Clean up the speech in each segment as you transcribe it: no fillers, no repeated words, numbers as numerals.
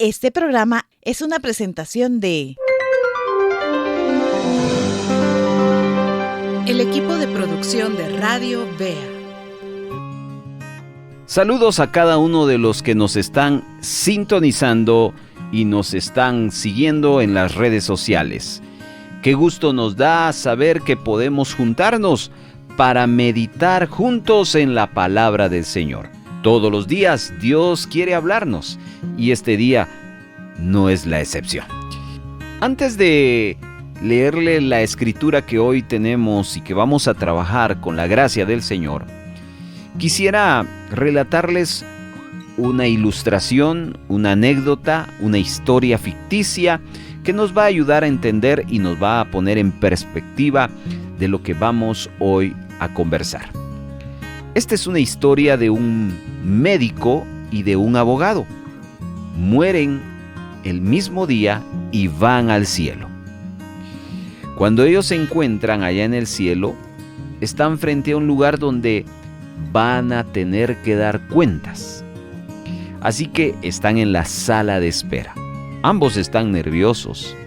Este programa es una presentación de el equipo de producción de Radio Vea. Saludos a cada uno de los que nos están sintonizando y nos están siguiendo en las redes sociales. Qué gusto nos da saber que podemos juntarnos para meditar juntos en la palabra del Señor. Todos los días Dios quiere hablarnos y este día no es la excepción. Antes de leerle la escritura que hoy tenemos y que vamos a trabajar con la gracia del Señor, quisiera relatarles una ilustración, una anécdota, una historia ficticia que nos va a ayudar a entender y nos va a poner en perspectiva de lo que vamos hoy a conversar. Esta es una historia de un médico y de un abogado. Mueren el mismo día y van al cielo. Cuando ellos se encuentran allá en el cielo, están frente a un lugar donde van a tener que dar cuentas. Así que están en la sala de espera. Ambos están nerviosos.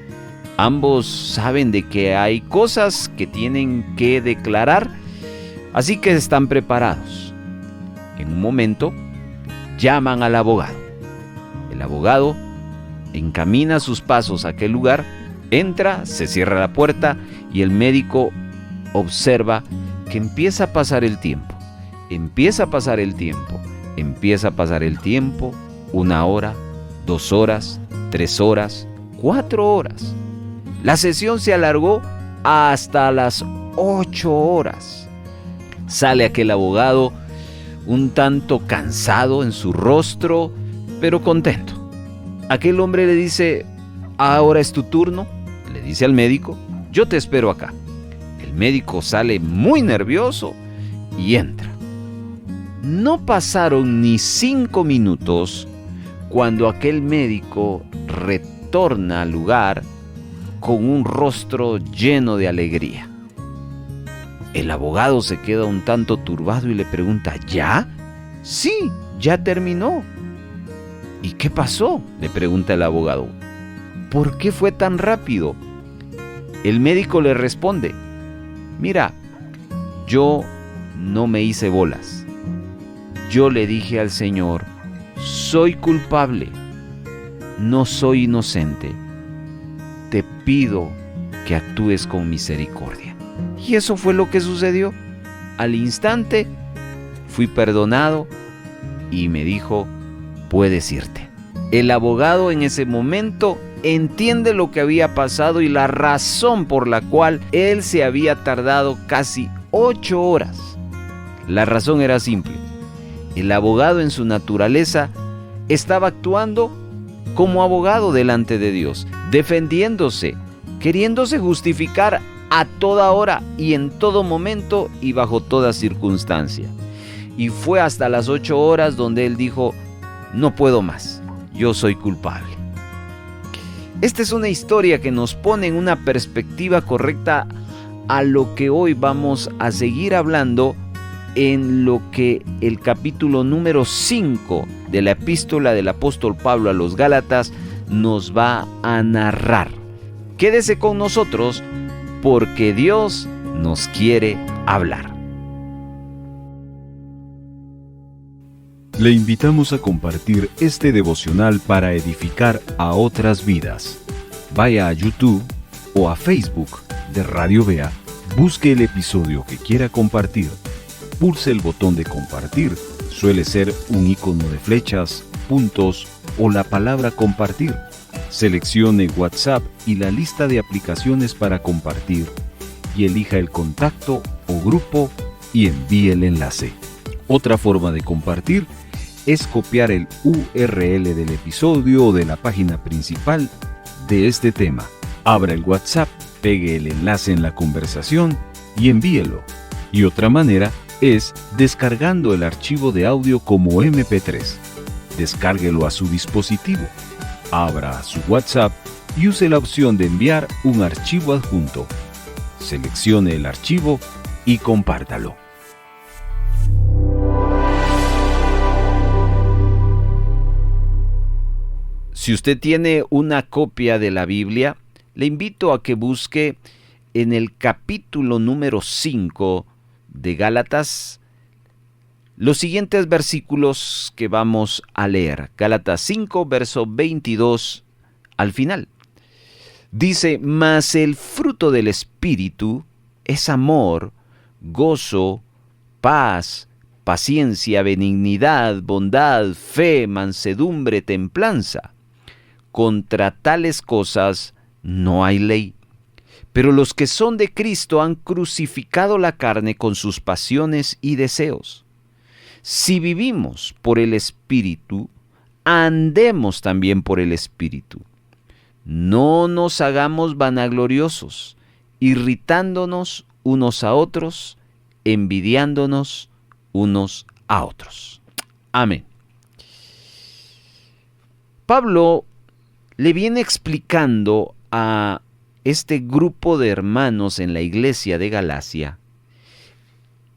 Ambos saben de que hay cosas que tienen que declarar, así que están preparados. En un momento, llaman al abogado. El abogado encamina sus pasos a aquel lugar, entra, se cierra la puerta y el médico observa que empieza a pasar el tiempo. Empieza a pasar el tiempo. 1 hora, 2 horas, 3 horas, 4 horas. La sesión se alargó hasta las 8 horas. Sale aquel abogado un tanto cansado en su rostro, pero contento. Aquel hombre le dice: ahora es tu turno, le dice al médico, yo te espero acá. El médico sale muy nervioso y entra. No pasaron ni 5 minutos cuando aquel médico retorna al lugar con un rostro lleno de alegría. El abogado se queda un tanto turbado y le pregunta: ¿ya? Sí, ya terminó. ¿Y qué pasó?, le pregunta el abogado. ¿Por qué fue tan rápido? El médico le responde: mira, yo no me hice bolas. Yo le dije al Señor: soy culpable, no soy inocente. Te pido que actúes con misericordia. Y eso fue lo que sucedió. Al instante fui perdonado y me dijo: puedes irte. El abogado en ese momento entiende lo que había pasado y la razón por la cual él se había tardado casi 8 horas. La razón era simple. El abogado en su naturaleza estaba actuando como abogado delante de Dios, defendiéndose, queriéndose justificar a toda hora y en todo momento y bajo toda circunstancia. Y fue hasta las 8 horas donde él dijo: no puedo más, yo soy culpable. Esta es una historia que nos pone en una perspectiva correcta a lo que hoy vamos a seguir hablando en lo que el capítulo número 5 de la epístola del apóstol Pablo a los Gálatas nos va a narrar. Quédese con nosotros porque Dios nos quiere hablar. Le invitamos a compartir este devocional para edificar a otras vidas. Vaya a YouTube o a Facebook de Radio Vea, busque el episodio que quiera compartir, pulse el botón de compartir, suele ser un icono de flechas, puntos o la palabra compartir. Seleccione WhatsApp y la lista de aplicaciones para compartir y elija el contacto o grupo y envíe el enlace. Otra forma de compartir es copiar el URL del episodio o de la página principal de este tema. Abra el WhatsApp, pegue el enlace en la conversación y envíelo. Y otra manera es descargando el archivo de audio como MP3. Descárguelo a su dispositivo. Abra su WhatsApp y use la opción de enviar un archivo adjunto. Seleccione el archivo y compártalo. Si usted tiene una copia de la Biblia, le invito a que busque en el capítulo número 5 de Gálatas los siguientes versículos que vamos a leer. Gálatas 5, verso 22 al final. Dice: mas el fruto del Espíritu es amor, gozo, paz, paciencia, benignidad, bondad, fe, mansedumbre, templanza. Contra tales cosas no hay ley. Pero los que son de Cristo han crucificado la carne con sus pasiones y deseos. Si vivimos por el Espíritu, andemos también por el Espíritu. No nos hagamos vanagloriosos, irritándonos unos a otros, envidiándonos unos a otros. Amén. Pablo le viene explicando a este grupo de hermanos en la iglesia de Galacia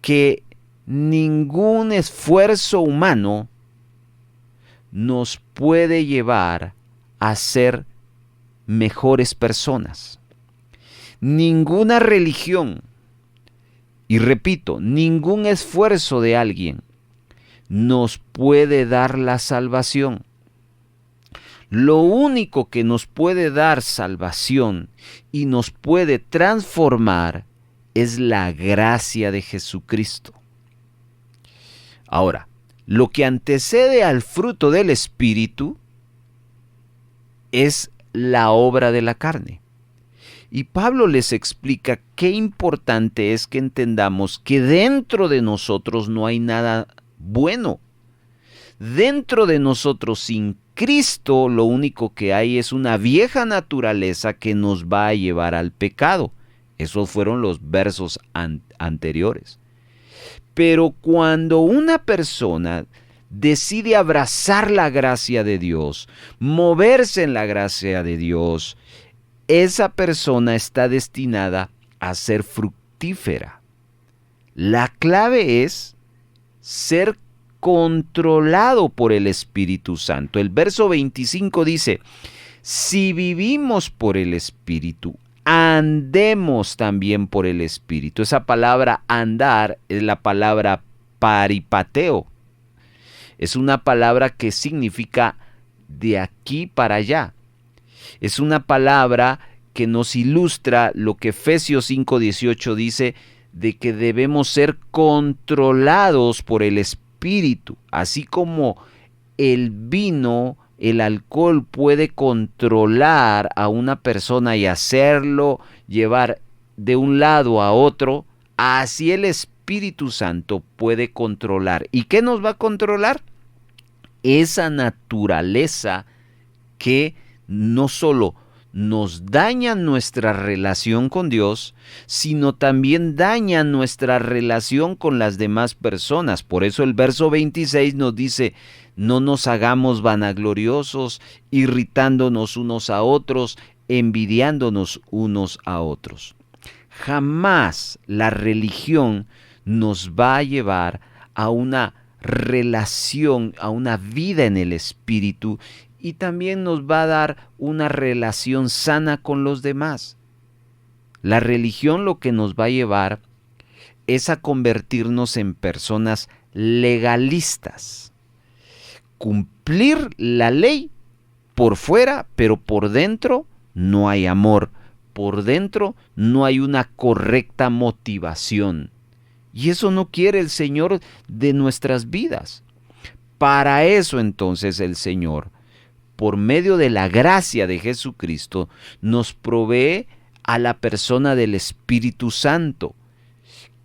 que ningún esfuerzo humano nos puede llevar a ser mejores personas. Ninguna religión, y repito, ningún esfuerzo de alguien nos puede dar la salvación. Lo único que nos puede dar salvación y nos puede transformar es la gracia de Jesucristo. Ahora, lo que antecede al fruto del Espíritu es la obra de la carne. Y Pablo les explica qué importante es que entendamos que dentro de nosotros no hay nada bueno. Dentro de nosotros, sin Cristo, lo único que hay es una vieja naturaleza que nos va a llevar al pecado. Esos fueron los versos anteriores. Pero cuando una persona decide abrazar la gracia de Dios, moverse en la gracia de Dios, esa persona está destinada a ser fructífera. La clave es ser controlado por el Espíritu Santo. El verso 25 dice: si vivimos por el Espíritu, andemos también por el Espíritu. Esa palabra andar es la palabra paripateo. Es una palabra que significa de aquí para allá. Es una palabra que nos ilustra lo que Efesios 5:18 dice de que debemos ser controlados por el Espíritu. Así como el vino, el alcohol puede controlar a una persona y hacerlo llevar de un lado a otro, así el Espíritu Santo puede controlar. ¿Y qué nos va a controlar? Esa naturaleza que no solo nos daña nuestra relación con Dios, sino también daña nuestra relación con las demás personas. Por eso el verso 26 nos dice: no nos hagamos vanagloriosos, irritándonos unos a otros, envidiándonos unos a otros. Jamás la religión nos va a llevar a una relación, a una vida en el Espíritu, y también nos va a dar una relación sana con los demás. La religión lo que nos va a llevar es a convertirnos en personas legalistas. Cumplir la ley por fuera, pero por dentro no hay amor. Por dentro no hay una correcta motivación. Y eso no quiere el Señor de nuestras vidas. Para eso entonces el Señor, por medio de la gracia de Jesucristo, nos provee a la persona del Espíritu Santo,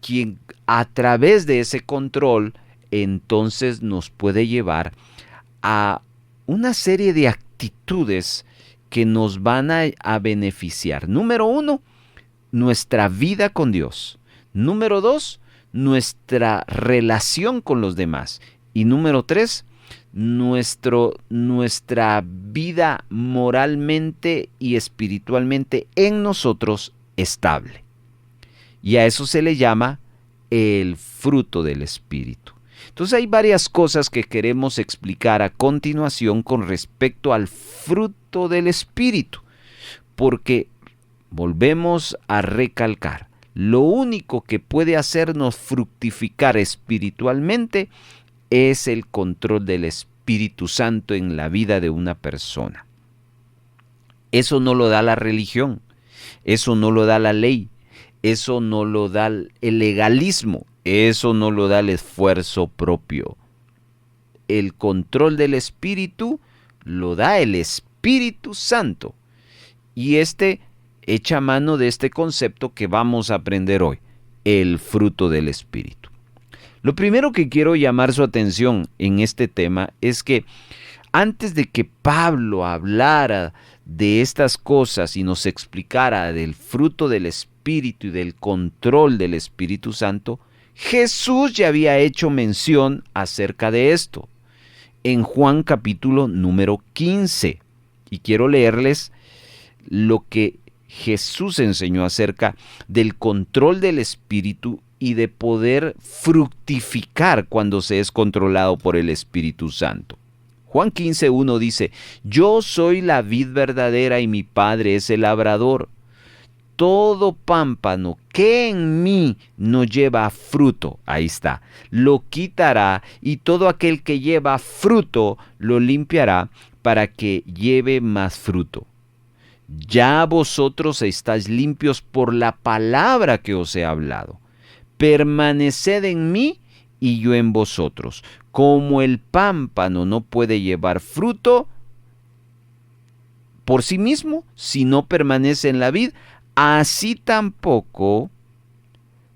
quien a través de ese control entonces nos puede llevar a una serie de actitudes que nos van a beneficiar. Número 1, nuestra vida con Dios. Número 2, nuestra relación con los demás. Y número 3, nuestra vida moralmente y espiritualmente en nosotros estable. Y a eso se le llama el fruto del Espíritu. Entonces hay varias cosas que queremos explicar a continuación con respecto al fruto del Espíritu, porque volvemos a recalcar, lo único que puede hacernos fructificar espiritualmente es el control del Espíritu Santo en la vida de una persona. Eso no lo da la religión, eso no lo da la ley, eso no lo da el legalismo, eso no lo da el esfuerzo propio. El control del Espíritu lo da el Espíritu Santo. Y echa mano de este concepto que vamos a aprender hoy, el fruto del Espíritu. Lo primero que quiero llamar su atención en este tema es que antes de que Pablo hablara de estas cosas y nos explicara del fruto del Espíritu y del control del Espíritu Santo, Jesús ya había hecho mención acerca de esto en Juan capítulo número 15. Y quiero leerles lo que Jesús enseñó acerca del control del Espíritu y de poder fructificar cuando se es controlado por el Espíritu Santo. Juan 15:1 dice, yo soy la vid verdadera y mi Padre es el labrador. Todo pámpano que en mí no lleva fruto, ahí está, lo quitará, y todo aquel que lleva fruto lo limpiará para que lleve más fruto. Ya vosotros estáis limpios por la palabra que os he hablado. Permaneced en mí y yo en vosotros. Como el pámpano no puede llevar fruto por sí mismo si no permanece en la vid, así tampoco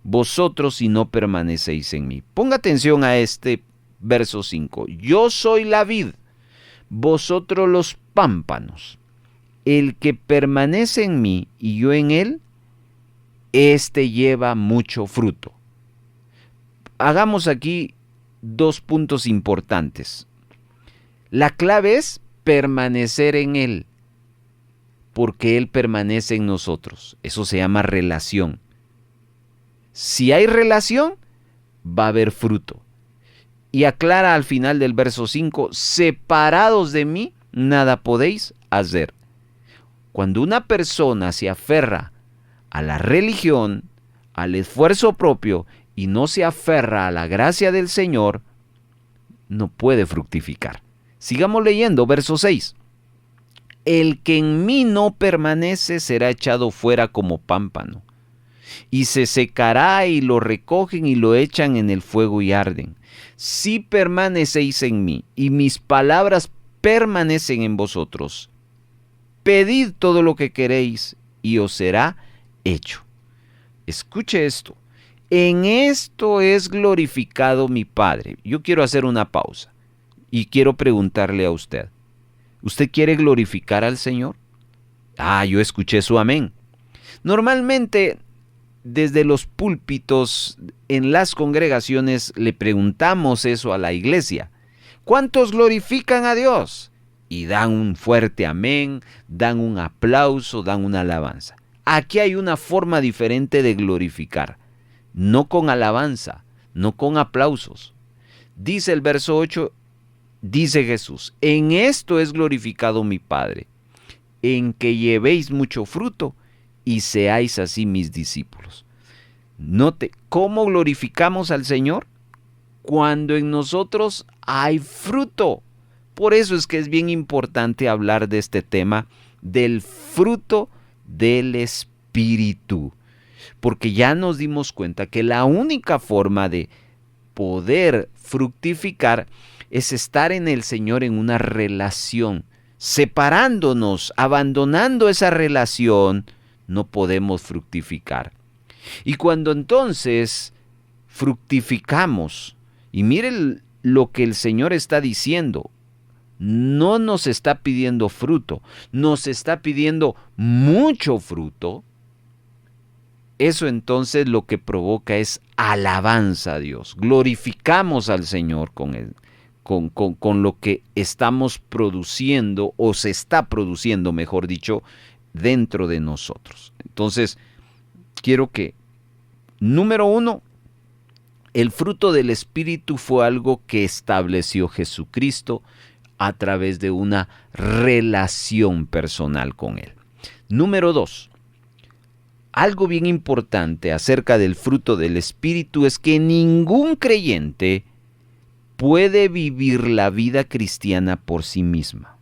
vosotros si no permanecéis en mí. Ponga atención a este verso 5. Yo soy la vid, vosotros los pámpanos. El que permanece en mí y yo en él, éste lleva mucho fruto. Hagamos aquí dos puntos importantes. La clave es permanecer en él, porque él permanece en nosotros. Eso se llama relación. Si hay relación, va a haber fruto. Y aclara al final del verso 5, separados de mí, nada podéis hacer. Cuando una persona se aferra a la religión, al esfuerzo propio, y no se aferra a la gracia del Señor, no puede fructificar. Sigamos leyendo, verso 6. El que en mí no permanece será echado fuera como pámpano, y se secará y lo recogen y lo echan en el fuego y arden. Si permanecéis en mí y mis palabras permanecen en vosotros, pedid todo lo que queréis y os será hecho. Escuche esto. En esto es glorificado mi Padre. Yo quiero hacer una pausa y quiero preguntarle a usted. ¿Usted quiere glorificar al Señor? Yo escuché su amén. Normalmente, desde los púlpitos en las congregaciones le preguntamos eso a la iglesia. ¿Cuántos glorifican a Dios? Y dan un fuerte amén, dan un aplauso, dan una alabanza. Aquí hay una forma diferente de glorificar. No con alabanza, no con aplausos. Dice el verso 8, dice Jesús, en esto es glorificado mi Padre, en que llevéis mucho fruto y seáis así mis discípulos. Note, ¿cómo glorificamos al Señor? Cuando en nosotros hay fruto. Por eso es que es bien importante hablar de este tema del fruto del Espíritu. Porque ya nos dimos cuenta que la única forma de poder fructificar es estar en el Señor en una relación. Separándonos, abandonando esa relación, no podemos fructificar. Y cuando entonces fructificamos, y miren lo que el Señor está diciendo, no nos está pidiendo fruto, nos está pidiendo mucho fruto. Eso entonces lo que provoca es alabanza a Dios. Glorificamos al Señor con lo que estamos produciendo, o se está produciendo, mejor dicho, dentro de nosotros. Entonces, quiero que, número 1, El fruto del Espíritu fue algo que estableció Jesucristo a través de una relación personal con Él. Número 2. Algo bien importante acerca del fruto del Espíritu es que ningún creyente puede vivir la vida cristiana por sí misma.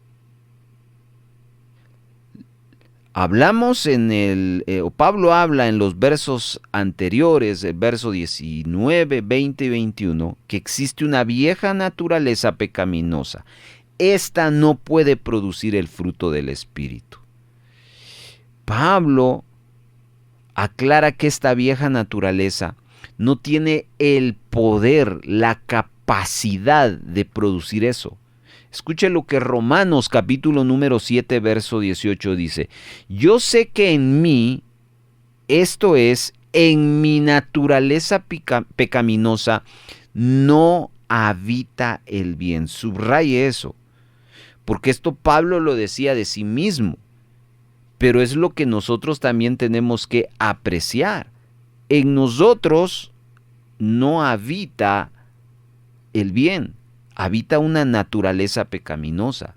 Pablo habla en los versos anteriores, el verso 19, 20 y 21, que existe una vieja naturaleza pecaminosa. Esta no puede producir el fruto del Espíritu. Pablo aclara que esta vieja naturaleza no tiene el poder, la capacidad de producir eso. Escuche lo que Romanos capítulo número 7, verso 18 dice. Yo sé que en mí, esto es, en mi naturaleza pecaminosa, no habita el bien. Subraye eso, porque esto Pablo lo decía de sí mismo, pero es lo que nosotros también tenemos que apreciar. En nosotros no habita el bien. Habita una naturaleza pecaminosa.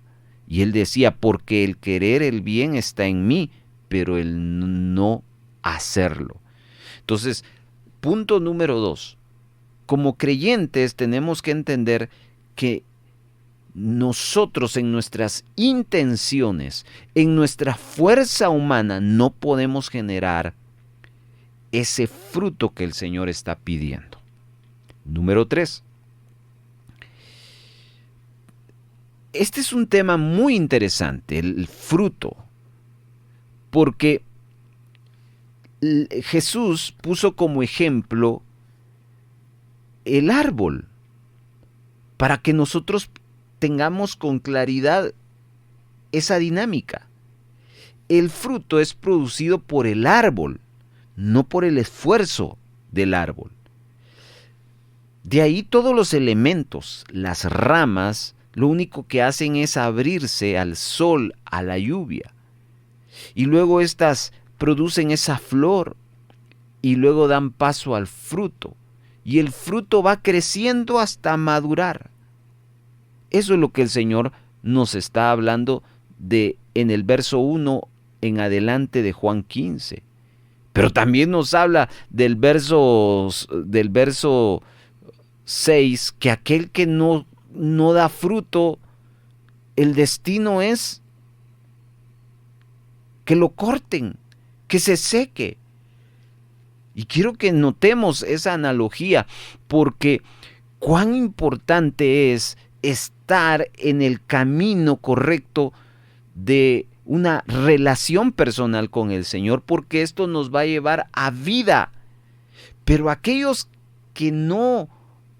Y él decía, porque el querer el bien está en mí, pero el no hacerlo. Entonces, punto número 2. Como creyentes tenemos que entender que nosotros en nuestras intenciones, en nuestra fuerza humana, no podemos generar ese fruto que el Señor está pidiendo. Número 3. Este es un tema muy interesante, el fruto, porque Jesús puso como ejemplo el árbol para que nosotros tengamos con claridad esa dinámica. El fruto es producido por el árbol, no por el esfuerzo del árbol. De ahí todos los elementos, las ramas, lo único que hacen es abrirse al sol, a la lluvia. Y luego estas producen esa flor y luego dan paso al fruto. Y el fruto va creciendo hasta madurar. Eso es lo que el Señor nos está hablando en el verso 1 en adelante de Juan 15. Pero también nos habla del verso 6, que aquel que no da fruto, el destino es que lo corten, que se seque. Y quiero que notemos esa analogía, porque cuán importante es estar en el camino correcto de una relación personal con el Señor, porque esto nos va a llevar a vida. Pero aquellos que no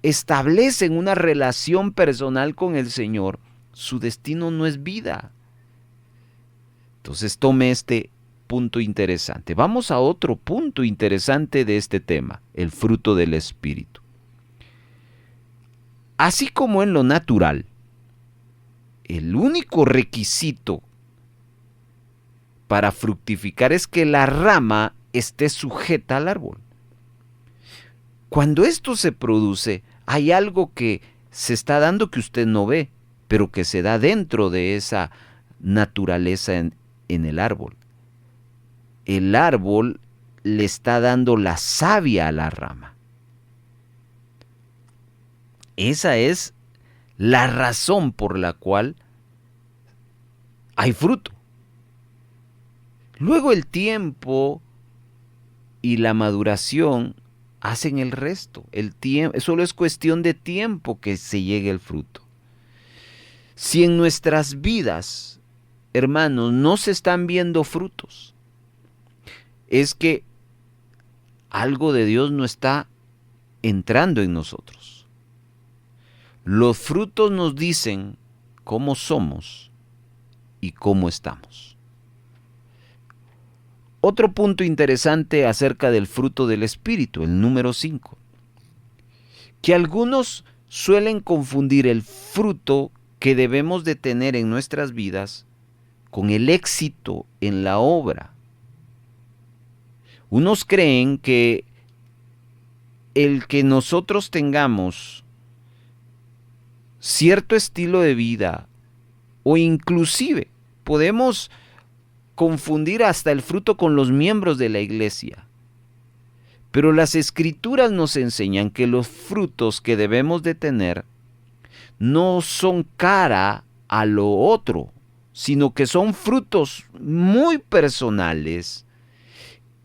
establecen una relación personal con el Señor, su destino no es vida. Entonces tome este punto interesante. Vamos a otro punto interesante de este tema, el fruto del Espíritu. Así como en lo natural, el único requisito para fructificar es que la rama esté sujeta al árbol. Cuando esto se produce, hay algo que se está dando que usted no ve, pero que se da dentro de esa naturaleza en el árbol. El árbol le está dando la savia a la rama. Esa es la razón por la cual hay fruto. Luego el tiempo y la maduración hacen el resto. El tiempo, solo es cuestión de tiempo que se llegue el fruto. Si en nuestras vidas, hermanos, no se están viendo frutos, es que algo de Dios no está entrando en nosotros. Los frutos nos dicen cómo somos y cómo estamos. Otro punto interesante acerca del fruto del Espíritu, el número 5, que algunos suelen confundir el fruto que debemos de tener en nuestras vidas con el éxito en la obra. Unos creen que el que nosotros tengamos cierto estilo de vida, o inclusive podemos confundir hasta el fruto con los miembros de la iglesia. Pero las Escrituras nos enseñan que los frutos que debemos de tener no son cara a lo otro, sino que son frutos muy personales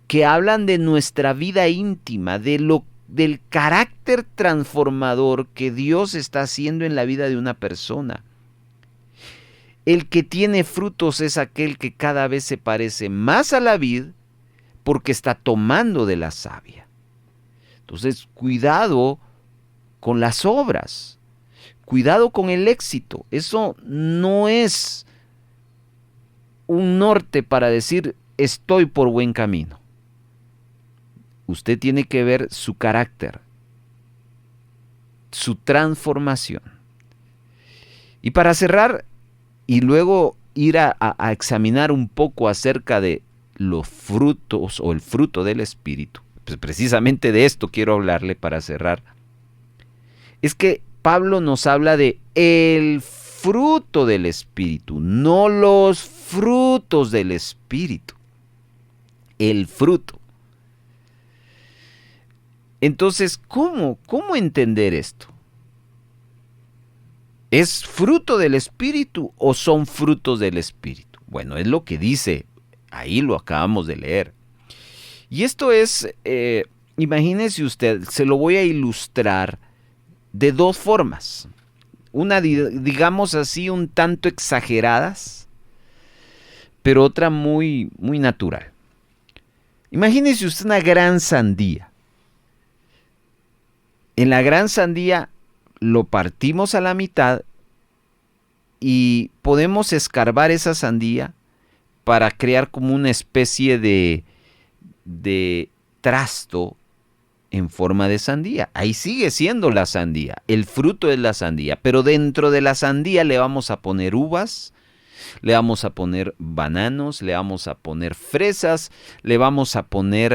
que hablan de nuestra vida íntima, del carácter transformador que Dios está haciendo en la vida de una persona. El que tiene frutos es aquel que cada vez se parece más a la vid porque está tomando de la savia. Entonces, cuidado con las obras, cuidado con el éxito. Eso no es un norte para decir estoy por buen camino. Usted tiene que ver su carácter, su transformación. Y para cerrar, y luego ir a examinar un poco acerca de los frutos o el fruto del Espíritu, pues precisamente de esto quiero hablarle para cerrar, es que Pablo nos habla de el fruto del Espíritu, no los frutos del Espíritu, el fruto. Entonces, ¿cómo entender esto? ¿Es fruto del Espíritu o son frutos del Espíritu? Bueno, es lo que dice, ahí lo acabamos de leer. Y esto es, imagínese usted, se lo voy a ilustrar de dos formas. Una, digamos así, un tanto exageradas, pero otra muy, muy natural. Imagínese usted una gran sandía. En la gran sandía lo partimos a la mitad y podemos escarbar esa sandía para crear como una especie de trasto en forma de sandía. Ahí sigue siendo la sandía, el fruto es la sandía, pero dentro de la sandía le vamos a poner uvas, le vamos a poner bananos, le vamos a poner fresas, le vamos a poner...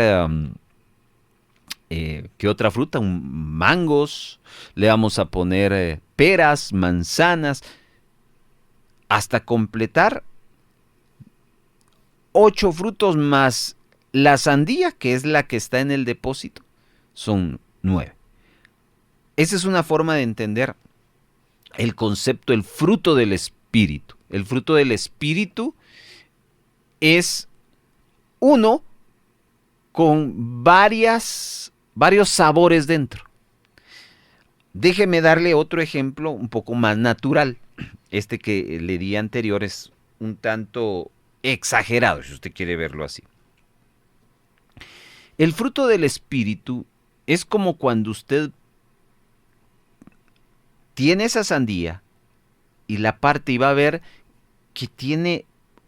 ¿qué otra fruta? Mangos, le vamos a poner peras, manzanas, hasta completar 8 frutos más la sandía, que es la que está en el depósito, son 9. Esa es una forma de entender el concepto, el fruto del Espíritu. El fruto del Espíritu es uno con varios sabores dentro. Déjeme darle otro ejemplo un poco más natural. Este que le di anterior es un tanto exagerado, si usted quiere verlo así. El fruto del Espíritu es como cuando usted tiene esa sandía y la parte y va a ver que tiene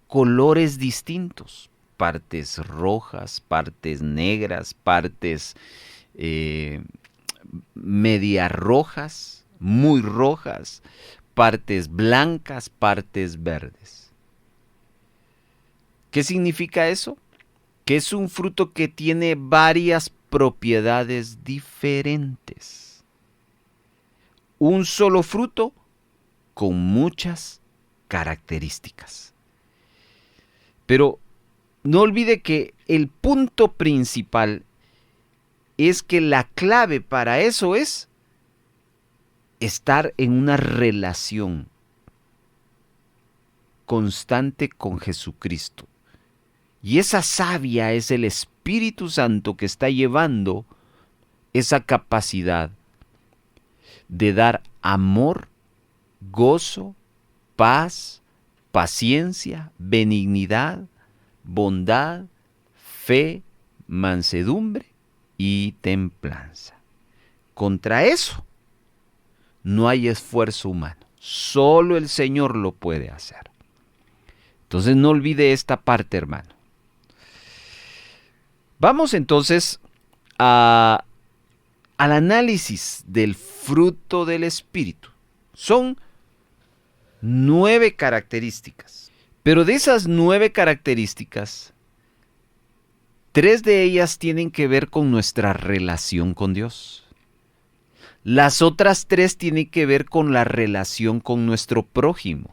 colores distintos. Partes rojas, partes negras, partes medias rojas, muy rojas, partes blancas, partes verdes. ¿Qué significa eso? Que es un fruto que tiene varias propiedades diferentes. Un solo fruto con muchas características. Pero no olvide que el punto principal es que la clave para eso es estar en una relación constante con Jesucristo. Y esa savia es el Espíritu Santo que está llevando esa capacidad de dar amor, gozo, paz, paciencia, benignidad, bondad, fe, mansedumbre y templanza. Contra eso no hay esfuerzo humano, solo el Señor lo puede hacer. Entonces no olvide esta parte, hermano. Vamos entonces al análisis del fruto del Espíritu. Son 9 características. Pero de esas 9 características, 3 de ellas tienen que ver con nuestra relación con Dios. Las otras 3 tienen que ver con la relación con nuestro prójimo.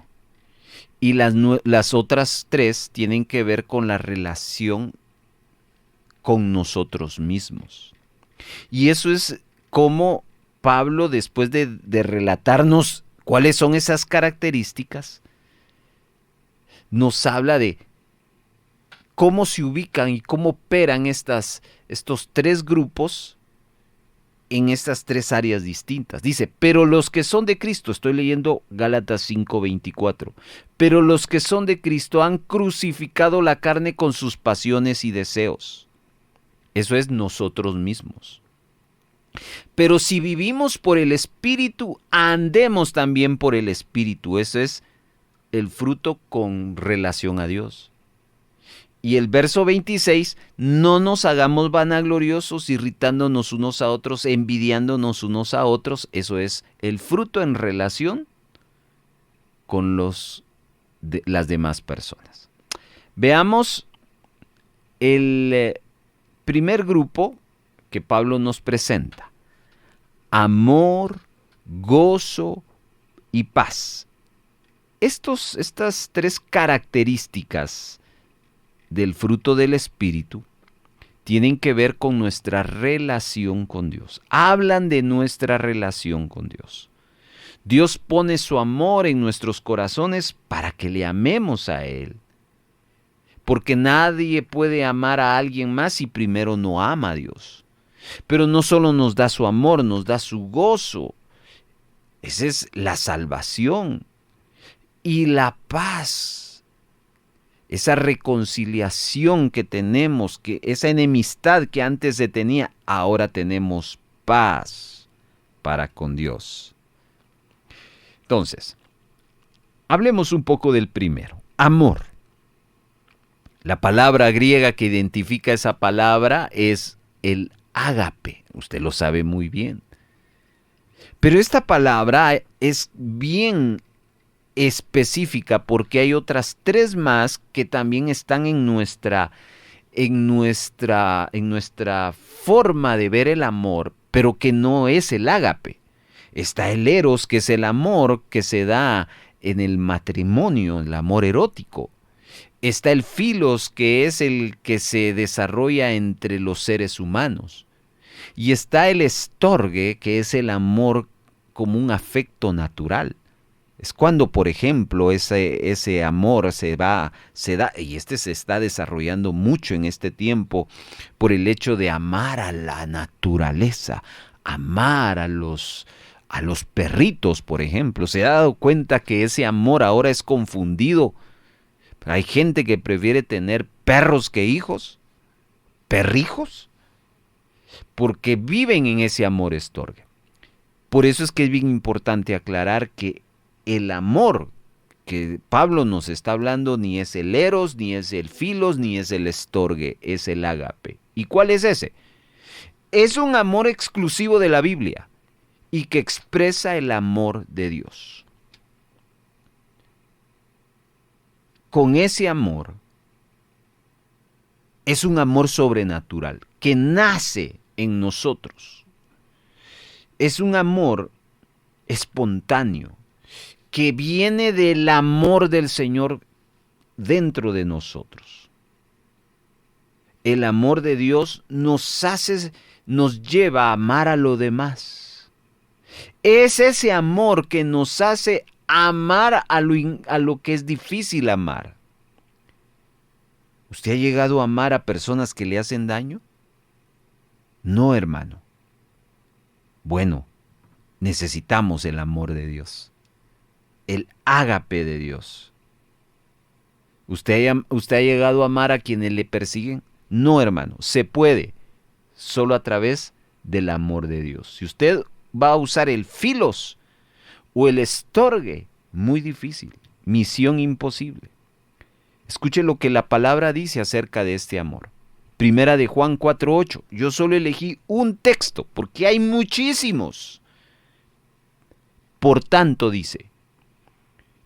Y las otras 3 tienen que ver con la relación con nosotros mismos. Y eso es como Pablo, después de relatarnos cuáles son esas características, nos habla de cómo se ubican y cómo operan estos 3 grupos en estas 3 áreas distintas. Dice, pero los que son de Cristo, estoy leyendo Gálatas 5:24, pero los que son de Cristo han crucificado la carne con sus pasiones y deseos. Eso es nosotros mismos. Pero si vivimos por el Espíritu, andemos también por el Espíritu. Eso es el fruto con relación a Dios. Y el verso 26, no nos hagamos vanagloriosos, irritándonos unos a otros, envidiándonos unos a otros. Eso es el fruto en relación con las demás personas. Veamos el primer grupo que Pablo nos presenta. Amor, gozo y paz. Estas 3 características del fruto del Espíritu tienen que ver con nuestra relación con Dios. Hablan de nuestra relación con Dios. Dios pone su amor en nuestros corazones para que le amemos a Él. Porque nadie puede amar a alguien más si primero no ama a Dios. Pero no solo nos da su amor, nos da su gozo. Esa es la salvación y la paz. Esa reconciliación que tenemos, esa enemistad que antes se tenía, ahora tenemos paz para con Dios. Entonces, hablemos un poco del primero, amor. La palabra griega que identifica esa palabra es el ágape, usted lo sabe muy bien. Pero esta palabra es bien específica porque hay otras 3 más que también están en nuestra forma de ver el amor, pero que no es el ágape. Está el eros, que es el amor que se da en el matrimonio, el amor erótico. Está el filos, que es el que se desarrolla entre los seres humanos. Y está el estorge, que es el amor como un afecto natural. Es cuando, por ejemplo, ese amor se da, y se está desarrollando mucho en este tiempo por el hecho de amar a la naturaleza, amar a los perritos, por ejemplo. ¿Se ha dado cuenta que ese amor ahora es confundido? Hay gente que prefiere tener perros que hijos, perrijos, porque viven en ese amor estorgue. Por eso es que es bien importante aclarar que el amor que Pablo nos está hablando ni es el eros, ni es el filos, ni es el estorgue, es el ágape. ¿Y cuál es ese? Es un amor exclusivo de la Biblia y que expresa el amor de Dios. Con ese amor, es un amor sobrenatural que nace en nosotros. Es un amor espontáneo que viene del amor del Señor dentro de nosotros. El amor de Dios nos lleva a amar a lo demás. Es ese amor que nos hace amar a lo que es difícil amar. ¿Usted ha llegado a amar a personas que le hacen daño? No, hermano. Bueno, necesitamos el amor de Dios. El ágape de Dios. ¿Usted ha llegado a amar a quienes le persiguen? No, hermano. Se puede, solo a través del amor de Dios. Si usted va a usar el filos o el estorgue, muy difícil. Misión imposible. Escuche lo que la palabra dice acerca de este amor. Primera de Juan 4:8. Yo solo elegí un texto porque hay muchísimos. Por tanto, dice,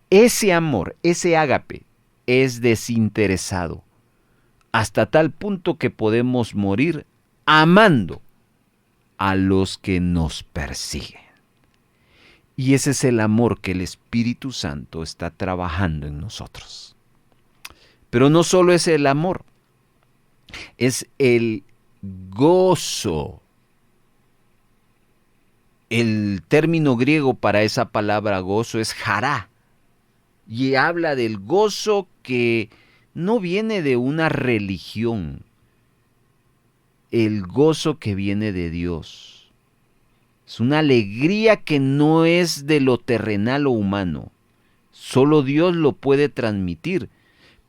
ese amor, ese ágape, es desinteresado. hasta tal punto que podemos morir amando a los que nos persiguen. Y ese es el amor que el Espíritu Santo está trabajando en nosotros. Pero no solo es el amor, es el gozo. El término griego para esa palabra gozo es jará, y habla del gozo que no viene de una religión, el gozo que viene de Dios. Es una alegría que no es de lo terrenal o humano, solo Dios lo puede transmitir.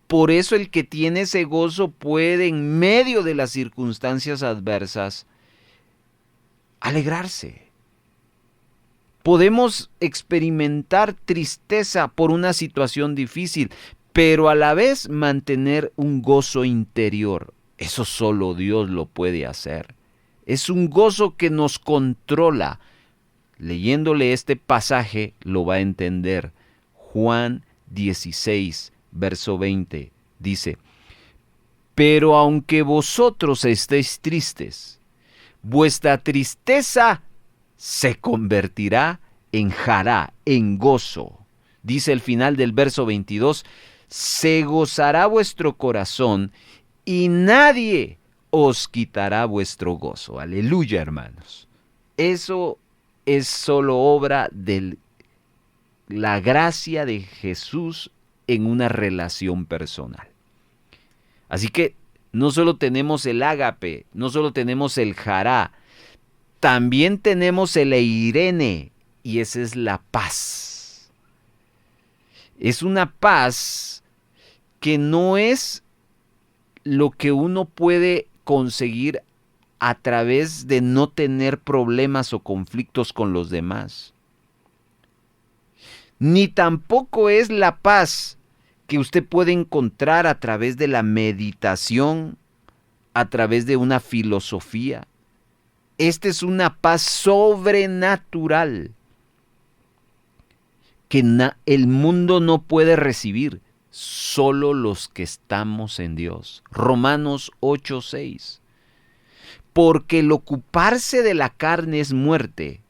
Por eso el que tiene ese gozo puede, en medio de las circunstancias adversas, alegrarse. Podemos experimentar tristeza por una situación difícil, pero a la vez mantener un gozo interior. Eso solo Dios lo puede hacer. Es un gozo que nos controla. Leyéndole este pasaje lo va a entender. Juan 16, verso 20, dice: pero aunque vosotros estéis tristes, vuestra tristeza se convertirá en jará, en gozo. Dice el final del verso 22, se gozará vuestro corazón y nadie os quitará vuestro gozo. Aleluya, hermanos. Eso es solo obra de la gracia de Jesús en una relación personal. Así que no solo tenemos el ágape, no solo tenemos el jará, también tenemos el eirene, y esa es la paz. Es una paz que no es lo que uno puede conseguir a través de no tener problemas o conflictos con los demás. Ni tampoco es la paz que usted puede encontrar a través de la meditación, a través de una filosofía. Esta es una paz sobrenatural que el mundo no puede recibir, solo los que estamos en Dios. Romanos 8:6. Porque el ocuparse de la carne es muerte,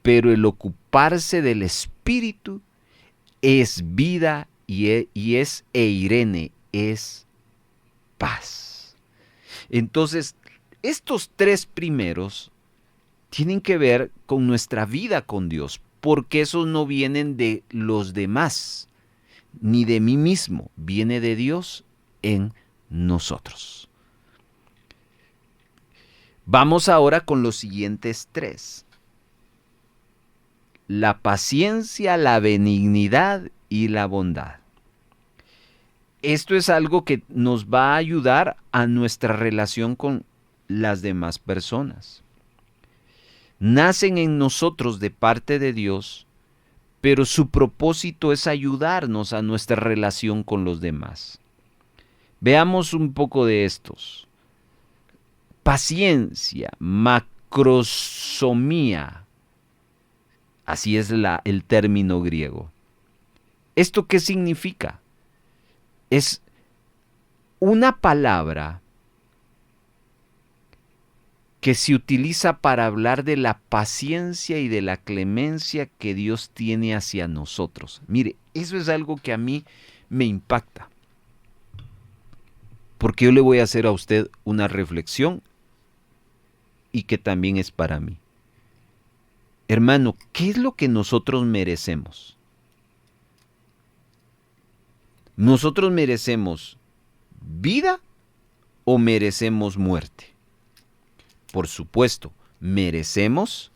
pero el ocuparse del Espíritu es vida y es eirene, es paz. Entonces, estos tres primeros tienen que ver con nuestra vida con Dios, porque esos no vienen de los demás, ni de mí mismo, viene de Dios en nosotros. Vamos ahora con los siguientes tres: la paciencia, la benignidad y la bondad. Esto es algo que nos va a ayudar a nuestra relación con las demás personas. Nacen en nosotros de parte de Dios, pero su propósito es ayudarnos a nuestra relación con los demás. Veamos un poco de estos. Paciencia, macrosomía, así es el término griego. ¿Esto qué significa? Es una palabra que se utiliza para hablar de la paciencia y de la clemencia que Dios tiene hacia nosotros. Mire, eso es algo que a mí me impacta, porque yo le voy a hacer a usted una reflexión y que también es para mí. Hermano, ¿qué es lo que nosotros merecemos? ¿Nosotros merecemos vida o merecemos muerte? Por supuesto, merecemos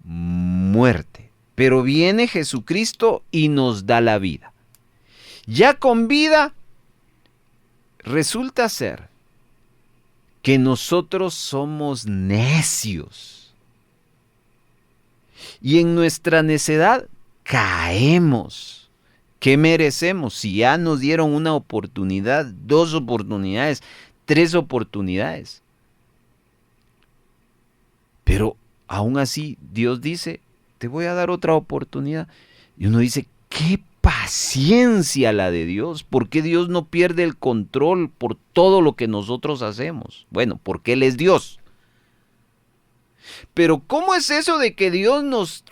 muerte, pero viene Jesucristo y nos da la vida. Ya con vida, resulta ser que nosotros somos necios y en nuestra necedad caemos. ¿Qué merecemos? Si ya nos dieron una oportunidad, 2 oportunidades, 3 oportunidades. Pero aún así Dios dice, te voy a dar otra oportunidad. Y uno dice, ¿qué paciencia la de Dios. ¿Por qué Dios no pierde el control por todo lo que nosotros hacemos? Bueno, porque Él es Dios. Pero ¿cómo es eso de que Dios nos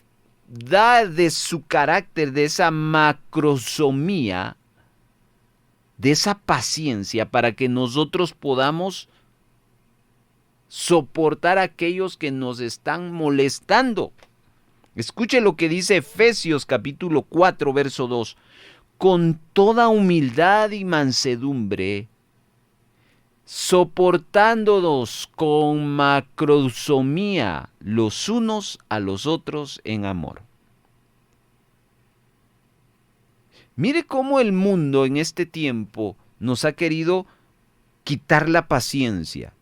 da de su carácter, de esa macrosomía, de esa paciencia para que nosotros podamos soportar a aquellos que nos están molestando? Escuche lo que dice Efesios capítulo 4, verso 2. Con toda humildad y mansedumbre, soportándonos con macrosomía los unos a los otros en amor. Mire cómo el mundo en este tiempo nos ha querido quitar la paciencia,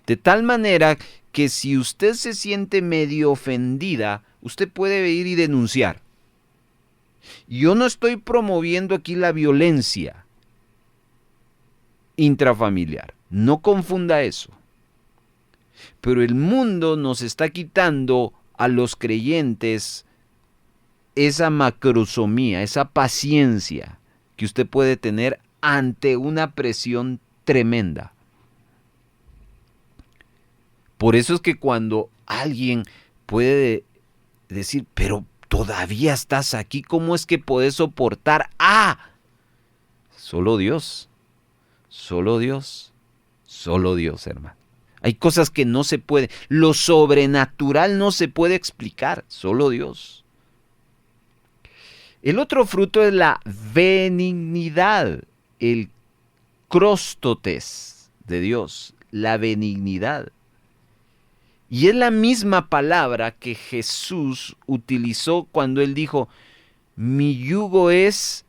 de tal manera que si usted se siente medio ofendida, usted puede ir y denunciar. Yo no estoy promoviendo aquí la violencia intrafamiliar, no confunda eso. Pero el mundo nos está quitando a los creyentes esa macrosomía, esa paciencia que usted puede tener ante una presión tremenda. Por eso es que cuando alguien puede decir, pero todavía estás aquí, ¿cómo es que podés soportar? Solo Dios, solo Dios, solo Dios, hermano. Hay cosas que no se puede, lo sobrenatural no se puede explicar, solo Dios. El otro fruto es la benignidad, el cróstotes de Dios, la benignidad. Y es la misma palabra que Jesús utilizó cuando Él dijo, mi yugo es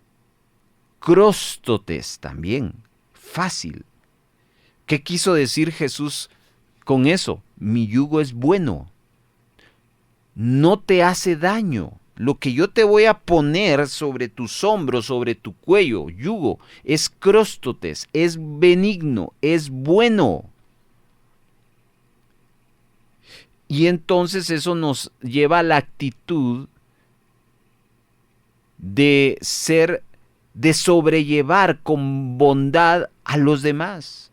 cróstotes también, fácil. ¿Qué quiso decir Jesús con eso? Mi yugo es bueno, no te hace daño. Lo que yo te voy a poner sobre tus hombros, sobre tu cuello, yugo, es cróstotes, es benigno, es bueno. Y entonces eso nos lleva a la actitud de sobrellevar con bondad a los demás.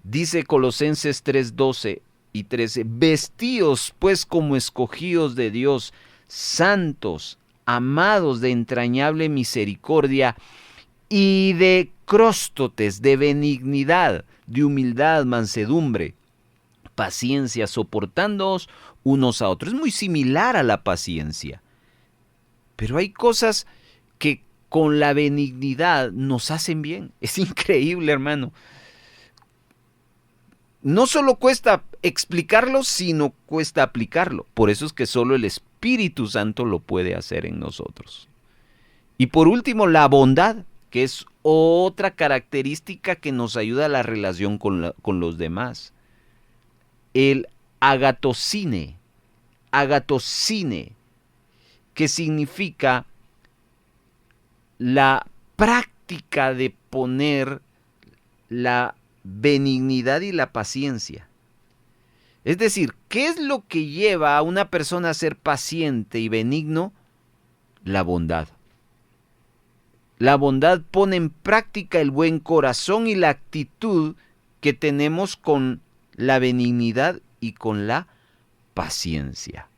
Dice Colosenses 3:12 y 13, vestíos pues como escogidos de Dios, santos, amados de entrañable misericordia y de cróstotes, de benignidad, de humildad, mansedumbre, paciencia, soportándoos unos a otros. Es muy similar a la paciencia. Pero hay cosas que con la benignidad nos hacen bien. Es increíble, hermano. No solo cuesta explicarlo, sino cuesta aplicarlo. Por eso es que solo el Espíritu Santo lo puede hacer en nosotros. Y por último, la bondad, que es otra característica que nos ayuda a la relación con los demás. El agatocine, que significa la práctica de poner la benignidad y la paciencia. Es decir, ¿qué es lo que lleva a una persona a ser paciente y benigno? La bondad. La bondad pone en práctica el buen corazón y la actitud que tenemos con la benignidad y con la paciencia.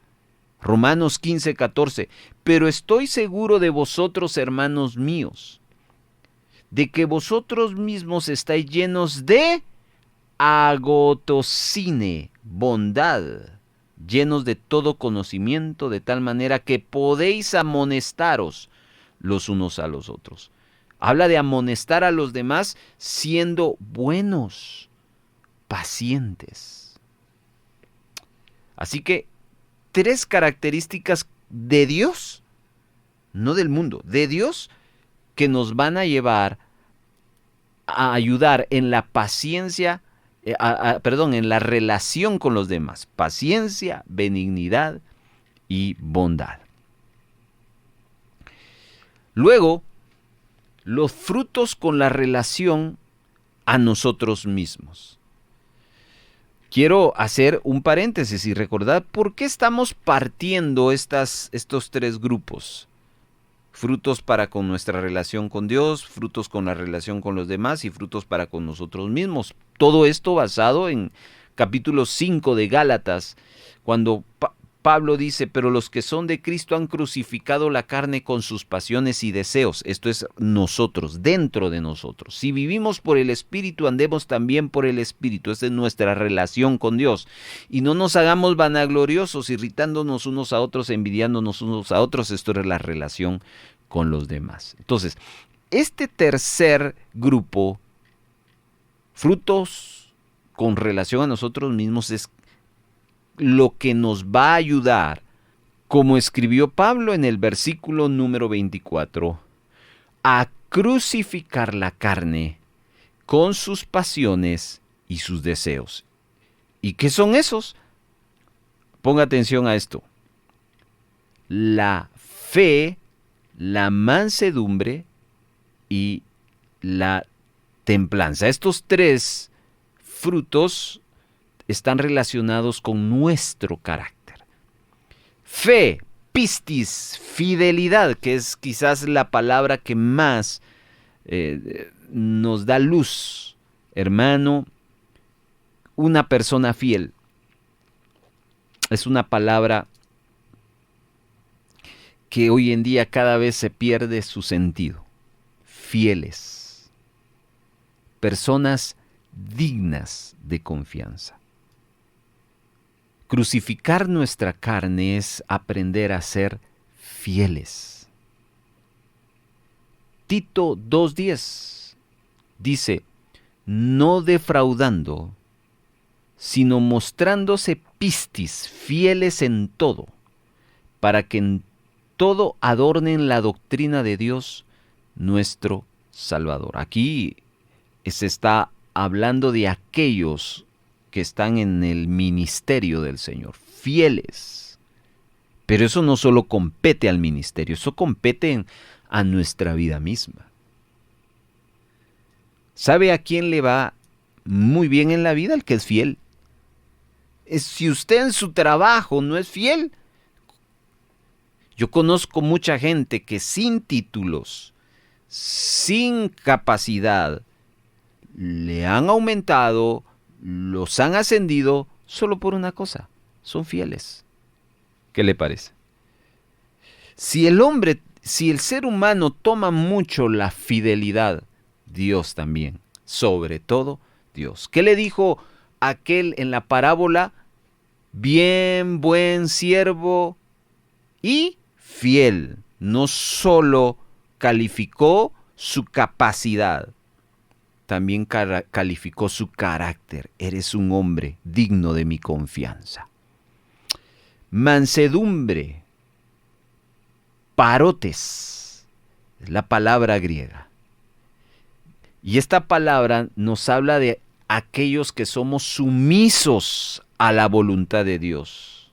Romanos 15:14. Pero estoy seguro de vosotros, hermanos míos, de que vosotros mismos estáis llenos de agotocine, bondad, llenos de todo conocimiento, de tal manera que podéis amonestaros los unos a los otros. Habla de amonestar a los demás siendo buenos, pacientes. Así que 3 características de Dios, no del mundo, de Dios, que nos van a llevar a ayudar en la paciencia, en la relación con los demás. Paciencia, benignidad y bondad. Luego, los frutos con la relación a nosotros mismos. Quiero hacer un paréntesis y recordar por qué estamos partiendo estos 3 grupos. Frutos para con nuestra relación con Dios, frutos con la relación con los demás y frutos para con nosotros mismos. Todo esto basado en capítulo 5 de Gálatas, cuando Pablo dice, pero los que son de Cristo han crucificado la carne con sus pasiones y deseos. Esto es nosotros, dentro de nosotros. Si vivimos por el Espíritu, andemos también por el Espíritu. Esta es nuestra relación con Dios. Y no nos hagamos vanagloriosos, irritándonos unos a otros, envidiándonos unos a otros. Esto es la relación con los demás. Entonces, este tercer grupo, frutos con relación a nosotros mismos, es lo que nos va a ayudar, como escribió Pablo en el versículo número 24, a crucificar la carne con sus pasiones y sus deseos. ¿Y qué son esos? Ponga atención a esto. La fe, la mansedumbre y la templanza. Estos tres frutos están relacionados con nuestro carácter. Fe, pistis, fidelidad, que es quizás la palabra que más nos da luz. Hermano, una persona fiel es una palabra que hoy en día cada vez se pierde su sentido. Fieles. Personas dignas de confianza. Crucificar nuestra carne es aprender a ser fieles. Tito 2:10 dice, no defraudando, sino mostrándose pistis, fieles en todo, para que en todo adornen la doctrina de Dios, nuestro Salvador. Aquí se está hablando de aquellos que están en el ministerio del Señor, fieles. Pero eso no solo compete al ministerio, eso compete a nuestra vida misma. ¿Sabe a quién le va muy bien en la vida? El que es fiel. Si usted en su trabajo no es fiel, yo conozco mucha gente que sin títulos, sin capacidad, le han aumentado, los han ascendido solo por una cosa, son fieles. ¿Qué le parece? Si el ser humano toma mucho la fidelidad, Dios también, sobre todo Dios. ¿Qué le dijo aquel en la parábola? Bien, buen siervo y fiel. No solo calificó su capacidad, también calificó su carácter. Eres un hombre digno de mi confianza. Mansedumbre, parotes, es la palabra griega. Y esta palabra nos habla de aquellos que somos sumisos a la voluntad de Dios.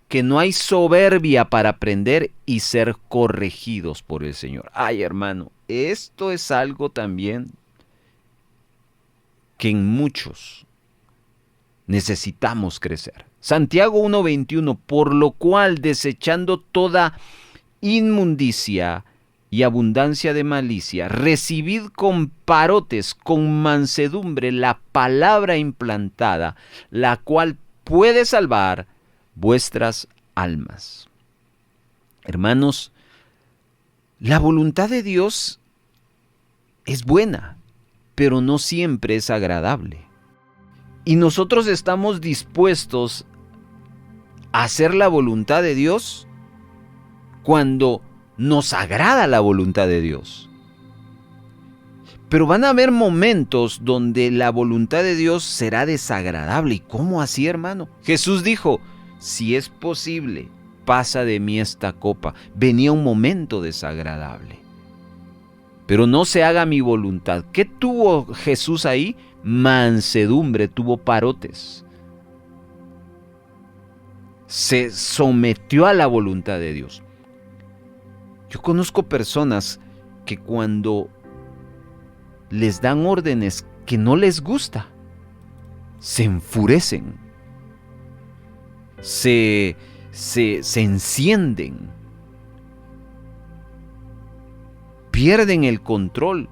Que no hay soberbia para aprender y ser corregidos por el Señor. Ay, hermano, esto es algo también que en muchos necesitamos crecer. Santiago 1:21, por lo cual desechando toda inmundicia y abundancia de malicia, recibid con parotes, con mansedumbre la palabra implantada, la cual puede salvar vuestras almas. Hermanos, la voluntad de Dios es buena, pero no siempre es agradable. Y nosotros estamos dispuestos a hacer la voluntad de Dios cuando nos agrada la voluntad de Dios. Pero van a haber momentos donde la voluntad de Dios será desagradable. ¿Y cómo así, hermano? Jesús dijo, si es posible, pasa de mí esta copa. Venía un momento desagradable. Pero no se haga mi voluntad. ¿Qué tuvo Jesús ahí? Mansedumbre, tuvo parotes. Se sometió a la voluntad de Dios. Yo conozco personas que cuando les dan órdenes que no les gusta, se enfurecen, se encienden. pierden el control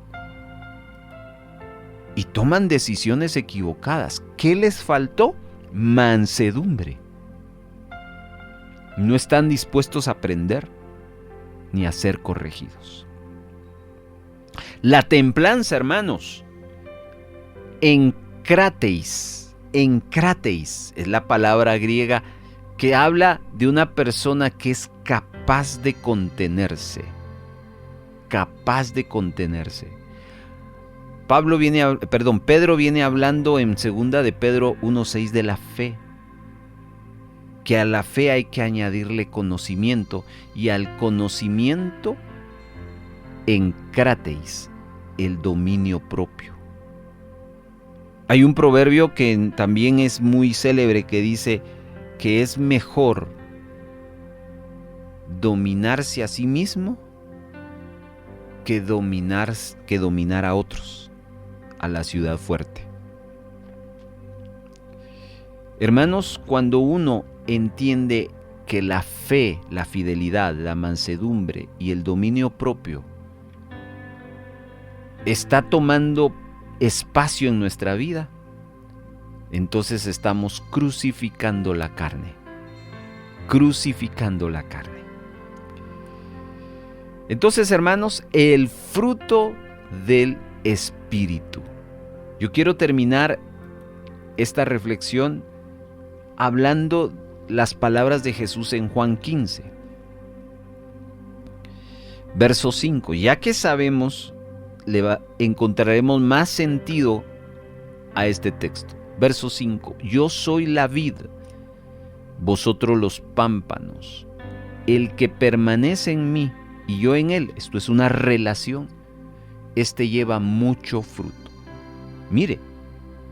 y toman decisiones equivocadas. ¿Qué les faltó? Mansedumbre. No están dispuestos a aprender ni a ser corregidos. La templanza, hermanos, encrateis es la palabra griega que habla de una persona que es capaz de contenerse. Capaz de contenerse. Pedro viene hablando en 2 de Pedro 1:6 de la fe. Que a la fe hay que añadirle conocimiento, y al conocimiento encrateis, el dominio propio. Hay un proverbio que también es muy célebre que dice que es mejor dominarse a sí mismo que dominar a otros, a la ciudad fuerte. Hermanos, cuando uno entiende que la fe, la fidelidad, la mansedumbre y el dominio propio está tomando espacio en nuestra vida, entonces estamos crucificando la carne. Crucificando la carne. Entonces, hermanos, el fruto del Espíritu. Yo quiero terminar esta reflexión hablando las palabras de Jesús en Juan 15. Verso 5. Ya que sabemos, encontraremos más sentido a este texto. Verso 5. Yo soy la vid, vosotros los pámpanos. El que permanece en mí y yo en él, esto es una relación, este lleva mucho fruto. Mire,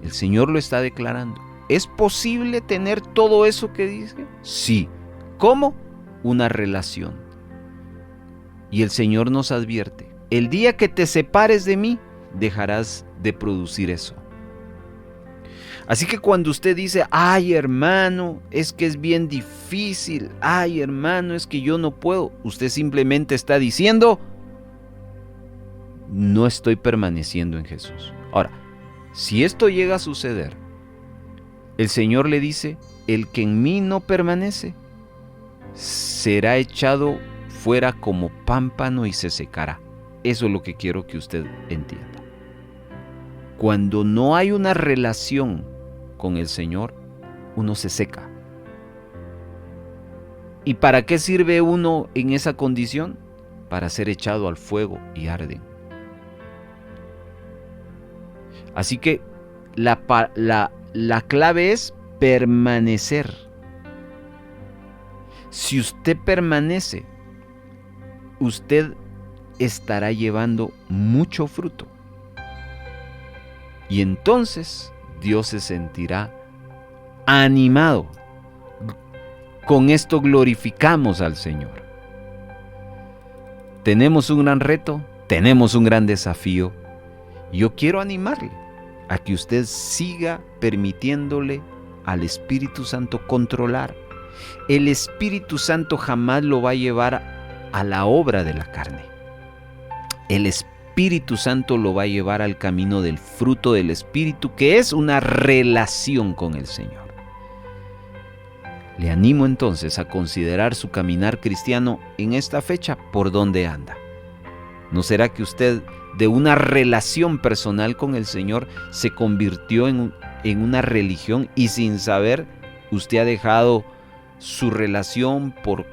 el Señor lo está declarando. ¿Es posible tener todo eso que dice? Sí. ¿Cómo? Una relación. Y el Señor nos advierte, el día que te separes de mí, dejarás de producir eso. Así que cuando usted dice, ay hermano, es que es bien difícil, ay hermano, es que yo no puedo, usted simplemente está diciendo, no estoy permaneciendo en Jesús. Ahora, si esto llega a suceder, el Señor le dice, el que en mí no permanece, será echado fuera como pámpano y se secará. Eso es lo que quiero que usted entienda. Cuando no hay una relación con el Señor, uno se seca. ¿Y para qué sirve uno en esa condición? Para ser echado al fuego y arden. Así que la clave es permanecer. Si usted permanece, usted estará llevando mucho fruto. Y entonces Dios se sentirá animado. Con esto glorificamos al Señor. Tenemos un gran reto, tenemos un gran desafío. Yo quiero animarle a que usted siga permitiéndole al Espíritu Santo controlar. El Espíritu Santo jamás lo va a llevar a la obra de la carne. El Espíritu Santo lo va a llevar al camino del fruto del Espíritu, que es una relación con el Señor. Le animo entonces a considerar su caminar cristiano en esta fecha, por dónde anda. ¿No será que usted de una relación personal con el Señor se convirtió en una religión y sin saber usted ha dejado su relación por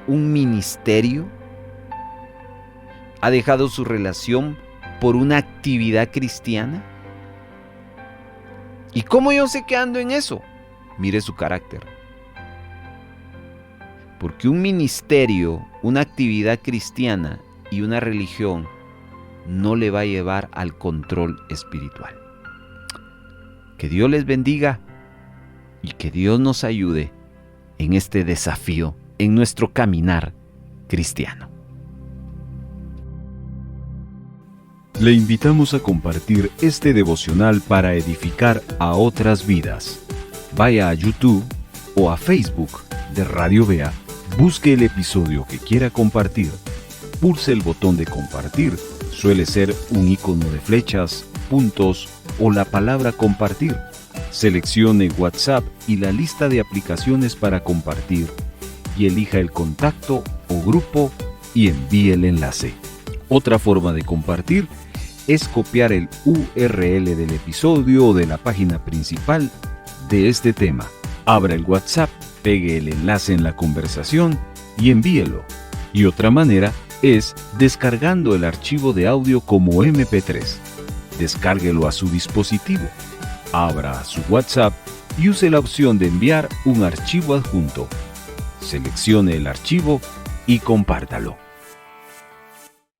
un ministerio? ¿Ha dejado su relación por una actividad cristiana? ¿Y cómo yo sé que ando en eso? Mire su carácter. Porque un ministerio, una actividad cristiana y una religión no le va a llevar al control espiritual. Que Dios les bendiga y que Dios nos ayude en este desafío, en nuestro caminar cristiano. Le invitamos a compartir este devocional para edificar a otras vidas. Vaya a YouTube o a Facebook de Radio Vea, busque el episodio que quiera compartir, pulse el botón de compartir. Suele ser un icono de flechas, puntos o la palabra compartir. Seleccione WhatsApp y la lista de aplicaciones para compartir y elija el contacto o grupo y envíe el enlace. Otra forma de compartir es copiar el URL del episodio o de la página principal de este tema. Abra el WhatsApp, pegue el enlace en la conversación y envíelo. Y otra manera es descargando el archivo de audio como MP3. Descárguelo a su dispositivo. Abra su WhatsApp y use la opción de enviar un archivo adjunto. Seleccione el archivo y compártalo.